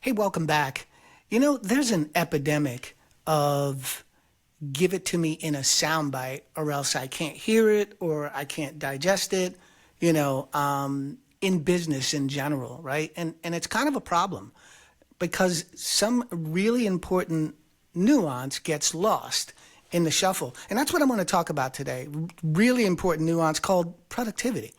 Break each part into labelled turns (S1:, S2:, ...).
S1: Hey, welcome back. There's an epidemic of give it to me in a soundbite or else I can't hear it or I can't digest it, in business in general, right? And it's kind of a problem because some really important nuance gets lost in the shuffle. And that's what I'm going to talk about today. Really important nuance called productivity.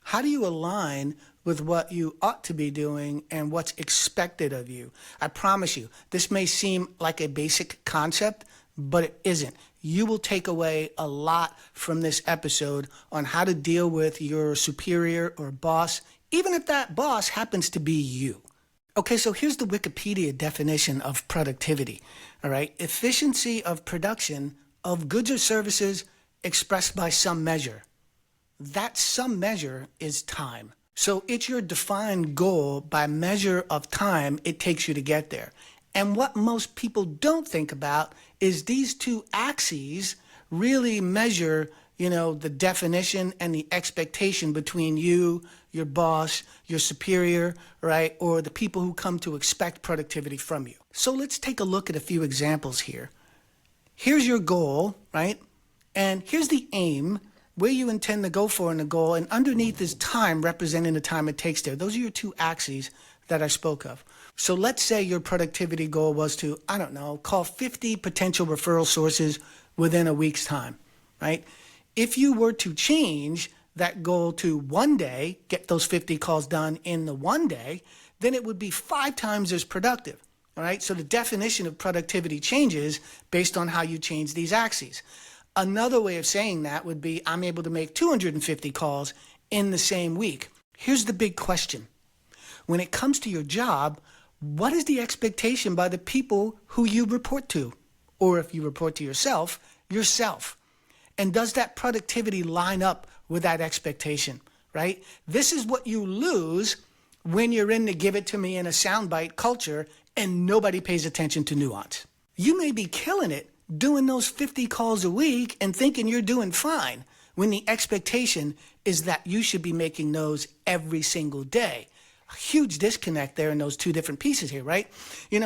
S1: How do you align with what you ought to be doing and what's expected of you? I promise you, this may seem like a basic concept, but it isn't. You will take away a lot from this episode on how to deal with your superior or boss, even if that boss happens to be you. Okay, so here's the Wikipedia definition of productivity. All right, efficiency of production of goods or services expressed by some measure. That some measure is time. So it's your defined goal by measure of time it takes you to get there. And what most people don't think about is these two axes really measure, the definition and the expectation between you, your boss, your superior, right? Or the people who come to expect productivity from you. So let's take a look at a few examples here. Here's your goal, right? And here's the aim, where you intend to go for in the goal, and underneath is time representing the time it takes there. Those are your two axes that I spoke of. So let's say your productivity goal was to, call 50 potential referral sources within a week's time, right? If you were to change that goal to one day, get those 50 calls done in the one day, then it would be 5 times as productive, all right? So the definition of productivity changes based on how you change these axes. Another way of saying that would be I'm able to make 250 calls in the same week. Here's the big question. When it comes to your job, what is the expectation by the people who you report to? Or if you report to yourself. And does that productivity line up with that expectation, right? This is what you lose when you're in the give it to me in a soundbite culture and nobody pays attention to nuance. You may be killing it doing those 50 calls a week and thinking you're doing fine when the expectation is that you should be making those every single day. A huge disconnect there in those two different pieces here, right?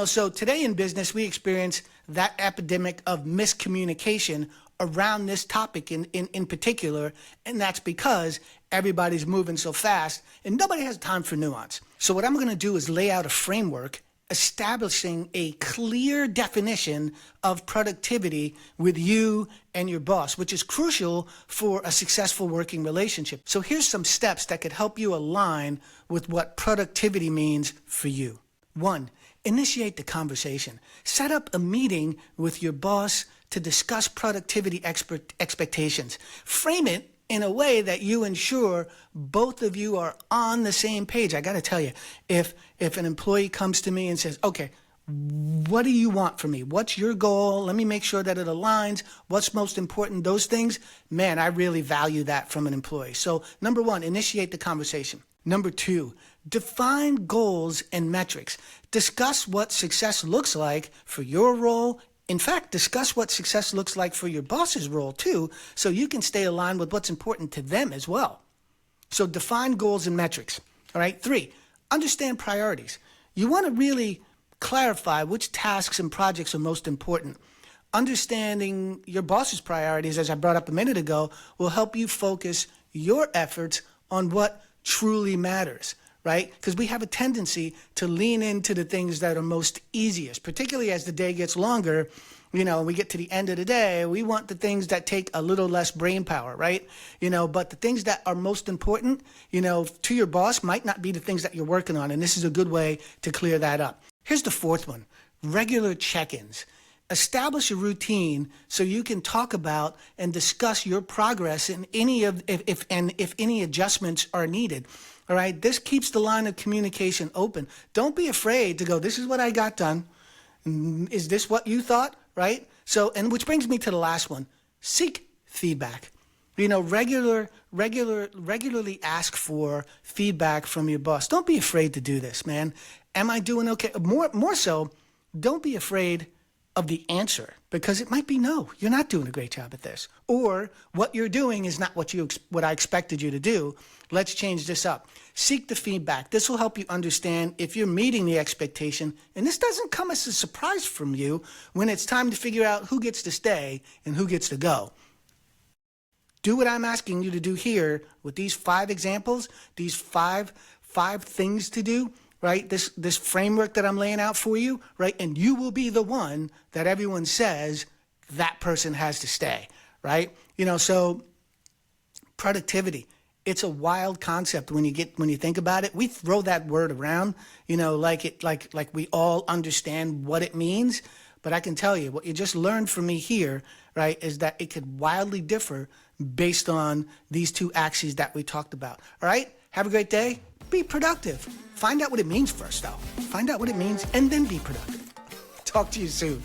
S1: So today in business, we experience that epidemic of miscommunication around this topic in particular, and that's because everybody's moving so fast and nobody has time for nuance. So what I'm going to do is lay out a framework establishing a clear definition of productivity with you and your boss, which is crucial for a successful working relationship. So here's some steps that could help you align with what productivity means for you. 1, initiate the conversation. Set up a meeting with your boss to discuss productivity expectations. Frame it in a way that you ensure both of you are on the same page. I got to tell you, if an employee comes to me and says, okay, what do you want from me? What's your goal? Let me make sure that it aligns. What's most important? Those things, man, I really value that from an employee. So number 1, initiate the conversation. Number 2, define goals and metrics. Discuss what success looks like for your role. In fact, discuss what success looks like for your boss's role too, so you can stay aligned with what's important to them as well. So define goals and metrics. All right. 3, understand priorities. You want to really clarify which tasks and projects are most important. Understanding your boss's priorities, as I brought up a minute ago, will help you focus your efforts on what truly matters, right? Because we have a tendency to lean into the things that are most easiest, particularly as the day gets longer. We get to the end of the day, we want the things that take a little less brain power, right? But the things that are most important, to your boss might not be the things that you're working on. And this is a good way to clear that up. Here's the 4th one, regular check-ins. Establish a routine so you can talk about and discuss your progress in if any adjustments are needed. All right, this keeps the line of communication open. Don't be afraid to go, this is what I got done. Is this what you thought? Right? So, and which brings me to the last one. Seek feedback. Regularly ask for feedback from your boss. Don't be afraid to do this, man. Am I doing okay? More so, don't be afraid of the answer, because it might be no, you're not doing a great job at this, or what you're doing is not what I expected you to do. Let's change this up. Seek the feedback. This will help you understand if you're meeting the expectation, and this doesn't come as a surprise from you when it's time to figure out who gets to stay and who gets to go. Do what I'm asking you to do here with these 5 examples, these five things to do, right? This framework that I'm laying out for you, right? And you will be the one that everyone says that person has to stay, right? So productivity, it's a wild concept when you think about it. We throw that word around, like we all understand what it means. But I can tell you, what you just learned from me here, right, is that it could wildly differ based on these 2 axes that we talked about. All right? Have a great day. Be productive. Find out what it means first, though. Find out what it means and then be productive. Talk to you soon.